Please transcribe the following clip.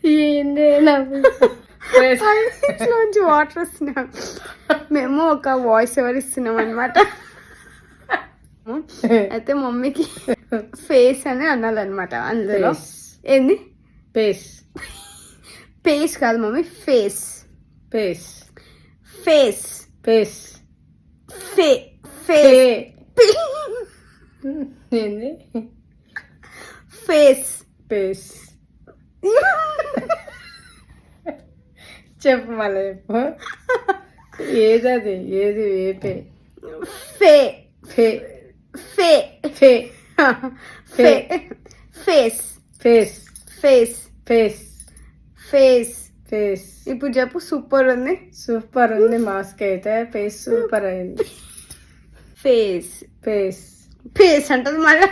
ఏంటి నుంచి వాటర్ వస్తున్నాం. మేము ఒక వాయిస్ ఓవర్ ఇస్తున్నాం అనమాట. అయితే మమ్మీకి ఫేస్ అని అనాలన్నమాట. అందులో ఏంది పేస్ పేస్ కాదు మమ్మీ, ఫేస్ పేస్ ఫేస్ పేస్ ఫే ఏంది ఫేస్ పేస్ చెప్పు మళ్ళీ చెప్పు. ఏదది ఏది ఏపే ఫే ఫే ఫే ఫే ఫే face face face face face face. ఇప్పుడు చెప్పు. సూపర్ ఉంది. సూపర్ ఉంది. మాస్క్ అయితే ఫేస్ సూపర్ అయింది. ఫేస్ ఫేస్ ఫేస్ అంటది మళ్ళా.